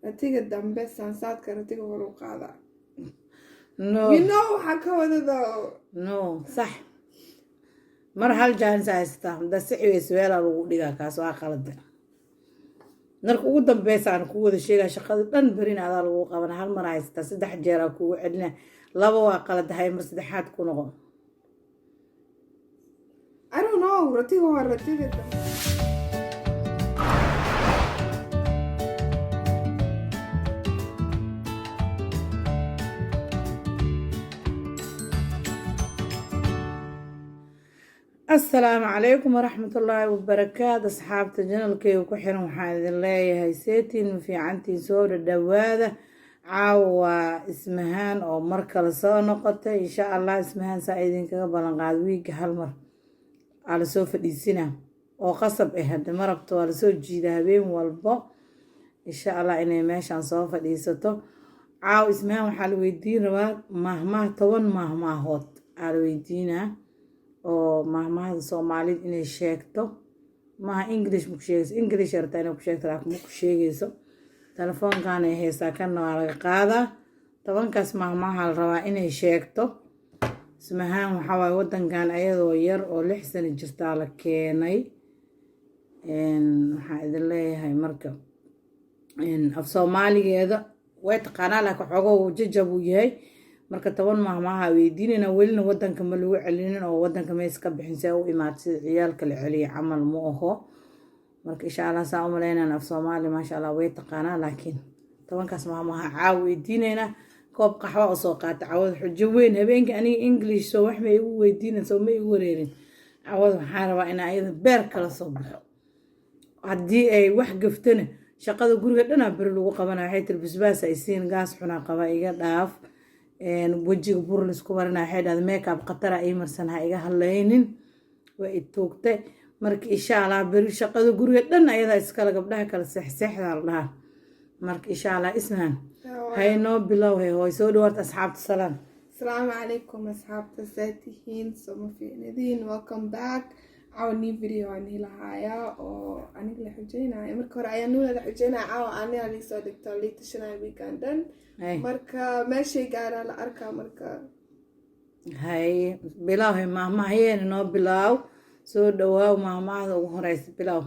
ratiga dambe saansaadka ratiga hor u qaada. No. You know waxaa ka wada though. No, صح. mar hal jaanis haystaa hadda si weela lagu dhigaa kaas waa qalad marka ugu dambeysaan ku wada sheegaa shaqada dhan barin adaa lagu qaban hal mar haystaa 3 jeer ku celina laba waa qalad hay mar saddexaad ku noqo I don't know ratiga hor ratiga dambe. السلام عليكم ورحمة الله وبركاته أصحاب الجنة كي وكحرم حاذ الله هيساتين في عنتي سور الدوادة عاوة اسمهان أو مركل صانقة إن شاء الله اسمهان سايدين كقبل قادويك هالمر على سوف السنة وقصب هاد مربطو على سوف جيدها بين والبا إن شاء الله إني ماشي عن سوف الإيساتو عاو اسمهان وحالويدين رواد مهما طوان مهما هوت عالويدينها oo mahmaha Soomaaliyeed inay sheegto ma English mu sheegayso English yartayna ku sheegto laakiin mu sheegayso telefoonkan ay heesaa kan waa laga qaadaa tobankaas mahmaha la rabaa inay sheegto ismahaan waxa way wadankan ayadoo yar oo 6 sano jirta la keenay waxa idin leeyahay marka af Soomaaligeeda way taqaanaa laakiin xogo jajab u yahay marka 10 mahmaha weydiinayna welina wadanka ma lagu celinin oo wadanka ma iska bixin si uu imaad sida ciyaalka la celiyo amal ma aho marka insha Allah saa u maleynaa af Soomaali ma sha Allah way taqaanaa laakiin 10kaas mahmaha caaw weydiinayna koob qaxwo oo soo qaata caawad xujo weyn habeenka aniga English soo wax ma igu weydiinayso soo ma igu wareerin caawad waxaan rabaa in ayada beer kala soo baxo hadii ay wax gaftana shaqada guriga dhana bir lagu qabanayo waxay tilbisbaas ay siin gaas xuna qaba iga dhaaf wajiga burl isku marina xeedad makeup qatara ay marsan ha iga halaynin way toogtay marka insha Allah bari shaqada guriga dhan ayada iskala gabdhaha kala saxsaxda laha marka insha Allah isnaan hayno bilow hay soo dhawaad asxaabta salaam Assalamu alaykum asxaabta saatihiin soo fiicnadiin welcome back our new video aan helahaya oo aniga la xujeenayo marka hore ayaan nula xujeenayo aniga la soo dhigto liitashanay weekendan marka meeshay gaara la arkaa marka hay bilow hay mahmahayeen no bilow soo dhawaaw mahmahada ugu horeysa bilow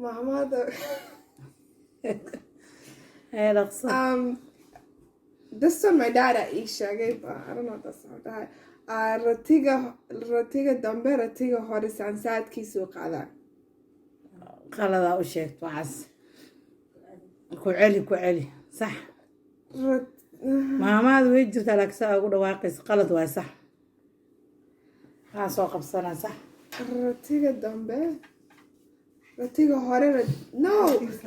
mahmada hey laqsa this one my dad sheegay ba I don't know that's how that ratiga dambe ratiga hore saansaadkiisu qaada qalada u sheegto waxas ku celi صح maamadu way jirtaa laakiin ugu dhawaaqays qalad waa sax ha soo qabsana sax ratiga dambe ratiga hore no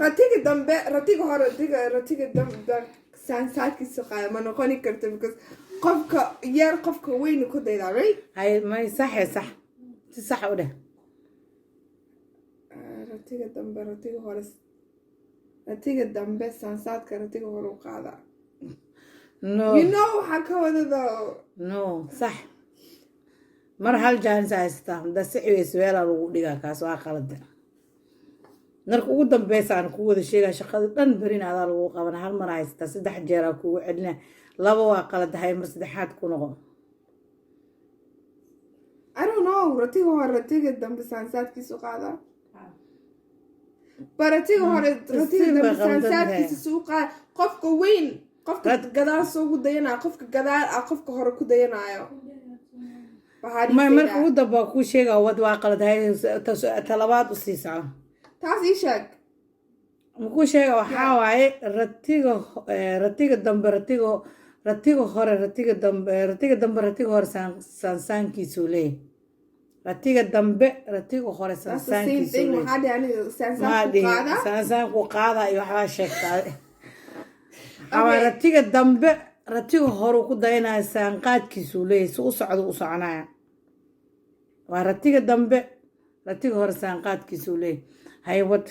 ratiga dambe ratiga hore ratiga dambe saansaadkiisu qaada ma noqon karto because qofka yar qofka weyn ku dayda right hay ma sax si sax u dheh ratiga dambe ratiga hore ratiga dambe saansaadka ratiga hor u qaada no you know waxa ka wada though no صح mar hal jaanis haystaa hadda si weela lagu dhigaa kaas waa qalad marka ugu dambeysaan ku wada sheegaa shaqada dhan barin adaa lagu qaban hal mar haystaa 3 jeer ku celina laba waa qalad hay mar saddexaad ku noqo I don't know ratiga hor ratiga dambe saansaadkiisu qaada baratiga hore ratiga dambe saansaadkiisu qaada qofka weyn qofka gadaal soo ugu dayanaa qofka gadaal qofka hore ku dayanayo ma marka ugu daba ku sheega wad waa qalad hay talabaad u siisaa taas ii sheeg ma ku sheega waxa waaye ratiga dambe ratiga hore ratiga dambe ratiga hore saansaankiisu leeyahay ratiga dambe ratiga hore saansaankiisu leeyahay saansan ku qaada iyo waxa sheegtaa ama ratiga dambe ratiga hore ku daynaa saanqaadkiisu leeyahay soo socdo u soconaya waa ratiga dambe ratiga hore saanqaadkiisu leeyahay haywad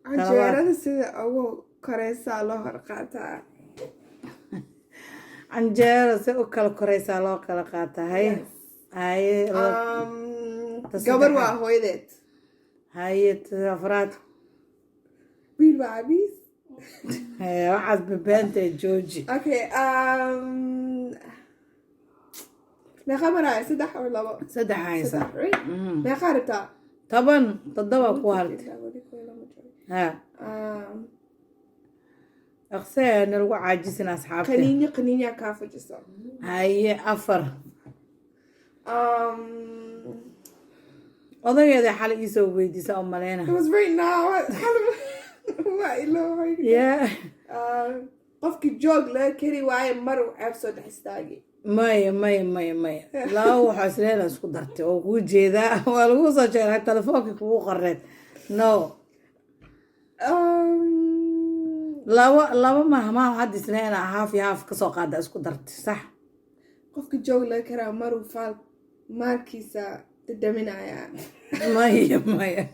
anjeerada sida ugu koreysa loo hor qaataa anjeera sida u kala koreysa loo kala qaataa hay gabar waa hooyadeed hay afraad wiil waa abiis waxaad bebeentay jooji Okay, meeqa maraya 3 or 2? saddex haysa 3, right? meeqa rabtaa 7 ku hartay ha aqsee nalagu caajisin asxaabta qaniinyo kaa fajiso haye 4 odageeda xal iisoo weydiisa oo maleyna it was right now waa ilaahay yeah qofkii joog laga kari waaye mar uu ceeb soo dhex istaagay maya laba waxaa isleena isku dartay oo kuu jeedaa waa lagu soo jeedaa telefoonka kugu qoreed no laba mahmaa hadda isleena haaf iyo haaf kasoo qaada isku dartay sax qofkii joog laga karaa mar uu faal maalkiisa dadaminaya maya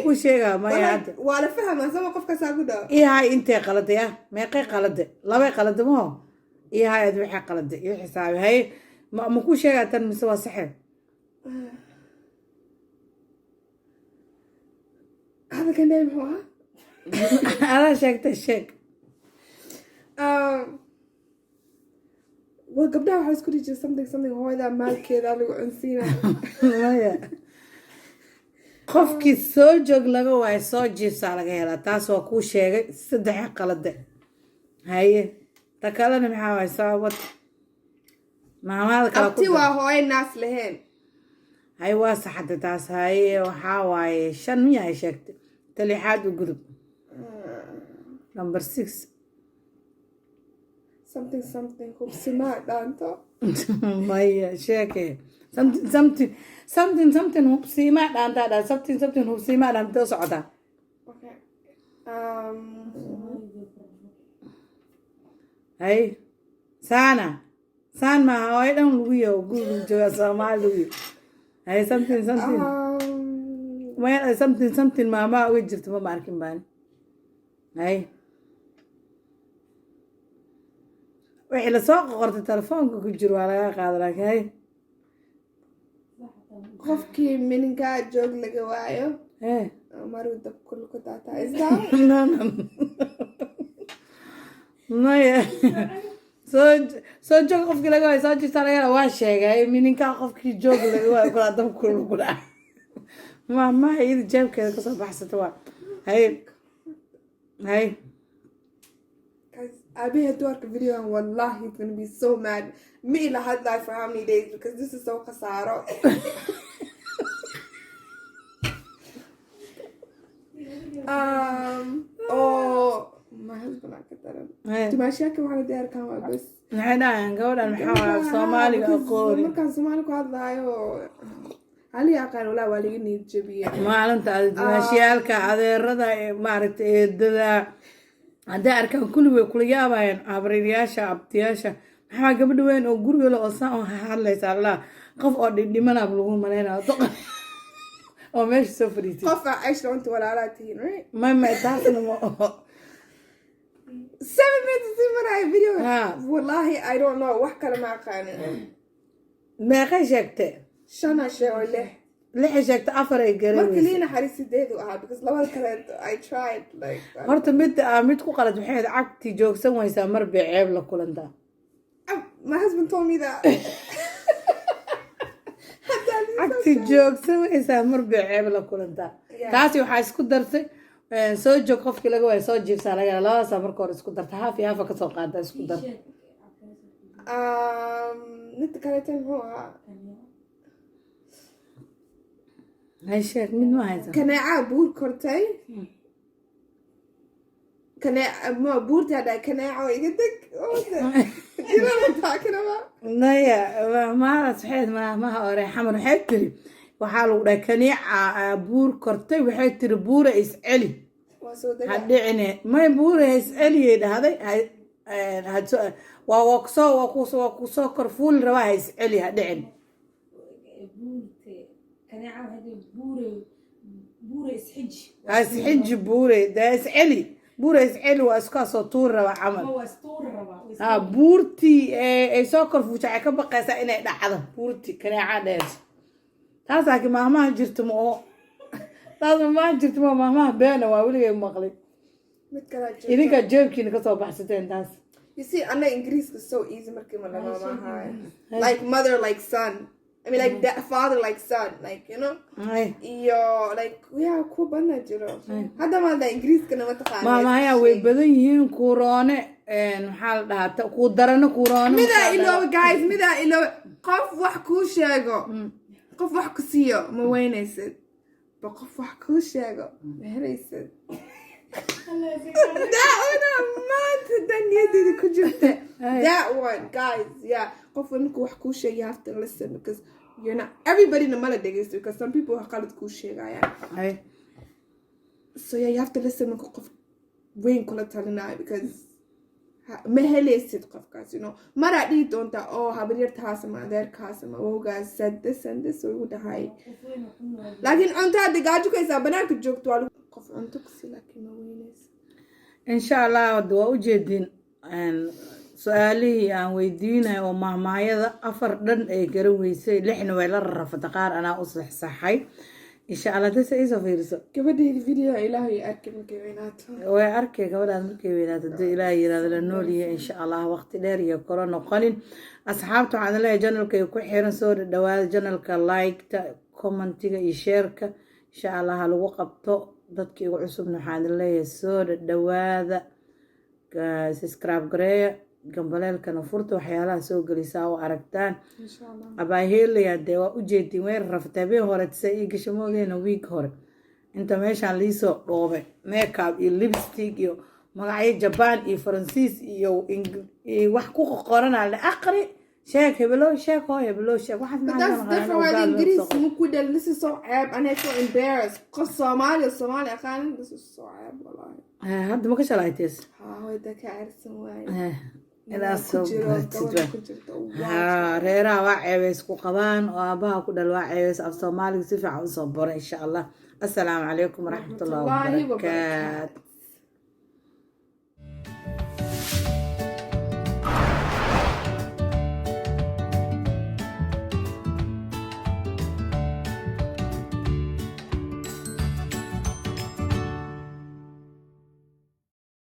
ku sheegaa maya hadda waa la fahmaa sama qofkaasaa ku dhaw iyahay intay qaladay meeqay qalade labay qalade maho iyahay ad waxay qalade iyo xisaabi hay ma ku sheegaa tan mise waa saxe hadalkan dheer muxuu ahaa adaa sheegtay sheeg waa gabdhaha waxaa isku dhijir something hooyada maalkeeda lagu cunsiinaya maya qofkii soo joog laga waayo soo jiibsaa laga helaa taas waa kuu sheegay 3 qalade haye ta kalena maxaa waay sababad maamaada kala abti waa hooyo naas lahayn hay waa saxada taas haye waxaa waaye 5 miya ay sheegtay talixaad u gudub number 6 something hubsimaa dhaanto maya sheeke something hubsiimaa dhaantaa dhaa something hubsiimaa dhaanta u socotaa okay hay saan maaha hooyo dhan lagu yaho guriga jooga soomaali lagu yaho hay something maamaa uga jirto ma arkin baani hay wixii lasoo qortay telefoonka ku jiro waa laga qaada laakiin hay qofkii mininkaa joog laga waayo maruu dab ku daataa isdaa maya soo joog qofkii laga waayo soo jirta laga waa sheegay mininkaa qofkii joog laga waayo kulaa dab ku dhaca ma iyada jeebkeeda kasoo baxsata waa hay Abi had to work a video and wallahi he's gonna be so mad. Me ila had life for how many days because this is so khasaro. My husband I get that. Dimashiyaka waxaa diyaar kan waa bas. maxay dhahayan gabadhan maxaa waa Soomaaliga aqooni markaan Soomaali ku hadlaayo hali aqaan walaa waa laga niyad jabiya maalinta dimashiyaalka adeerada maaragtay eedada hadday arkaan kulli way kula yaabayaan abriyaasha abtiyaasha maxaa gabadha weyn oo guriga le oo saan oo hadlaysa allah qof oo dhimanaab lagu maleynayo oo meesha soo fadhiisay qof Aisha inta walaalaa tihiin right ma taasna ma 7 minutes in my video wallahi I don't know wax kale ma aqaanin meeqay sheegtay shana shay oo lix sheegtay 4 ay garay marka liina xariisideedu ahaa because labada kale I tried like horta mid ku qalad waxay ahayd cagti joogsan waysaa mar bay ceeb la kulantaa my husband told me that cagti joogsan waysaa mar bay ceeb la kulantaa taasi waxaa isku dartay soo joog qofkii laga waayo soo jiibsaa laga labadaasa marka hore isku darta haaf iyo haafa kasoo qaada isku darta ninta kaleeta muxuu ahaa hay sheeg mid ma haysa kaneecaa buur kortay buurta hadhaa kaneeca oo iga deg naya maadas waxayd maha ore xamar waxay tiri waxaa lagu dhahay kaneeca buur kortay waxay tiri buura isceli hadhicine may buura isceliyay dhahday waa kusoo kor fuuli rabaa ha isceli hadhicin isxiji buure dee isceli buura isceli waa iskaasoo tuuri rabaa camal buurtii ay soo kor fuusha waxay ka baqaysaa inay dhacdo buurtii kaneeca dheerso taas laakiin maamaha jirta ma oo taas ma jirto maamaha beena waa weligay maqlay mid kala jirto idinka jeebkiina ka soo baxsateen taas you see ana English is so easy markii ma maamaha like mother like son I mean like that father like son like you know iyo like yeah ku bana jiro hadda ma da English kana ma taqaan maamaya way badan yihiin kuroone maxaa la dhahaa ku darana kuroone mida ilo guys mida ilo qof wax ku sheego qof wax ku siiyo ma weynaysid ba qof wax ku sheego ma helaysid that one guys yeah qof markuu wax ku sheego you have to listen because you're not everybody no mala dhegeysto because some people wax qalad ku sheegayaan so yeah you have to listen markuu qof weyn kula talinayo because ma helaysid qofkaas you know mara dhii doonta oo habaryartaas ama adeerkaas ama awowgaas sadis ugu dhahay laakiin cunto hadda gaajo ku haysaa banaanka joogto waa qof cunto ku sii laakiin ma weynaysa insha allah waa u jeedin su-aalihii aan weydiinay oo mahmaayada 4 dhan ay garan weysay 6na way la rarafata qaar anaa u saxsaxay insha allah dasa iso fiirso gabadheedi video ilaahay arkay markay weynaato way arkay gabadhaas markay weynaato dee ilaahay yiraahdo la nooliye insha allah waqti dheer iyo koro noqonin asxaabta waxaan leeyahay channelka ku xiran soo dhawaada channelka like-ta commentiga iyo share-ka insha allah lagu qabto dadkii ugu cusubna waxaan leeyahay soo dhawaada subscribe gareeya gambaleelkana furta waxyaalaha soo gelisaa oo aragtaan insha allah abaaheelaya dee waa u jeedin weer raftabee hore tisa ii gasho moogeena week hore inta meeshaan liisoo dhoobay makeup iyo lipstick iyo magacyo Japan iyo Faransiis iyo wax ku qoranaa la aqri sheek hebelo sheek hoo hebelo sheek waxaad but that's different with English muku dal this is so ab and I feel embarrassed qos Somali aqaan this is so ab wallahi hadda ma ka shalaytees way dadka arsan waay ilaa soo reeraha waa ceebeys ku qabaan oo aabaha ku dhal waa ceebeys af Soomaaliga si fiican u soo baro insha Allah assalaamu calaykum waraxmatullaahi wabarakaatuh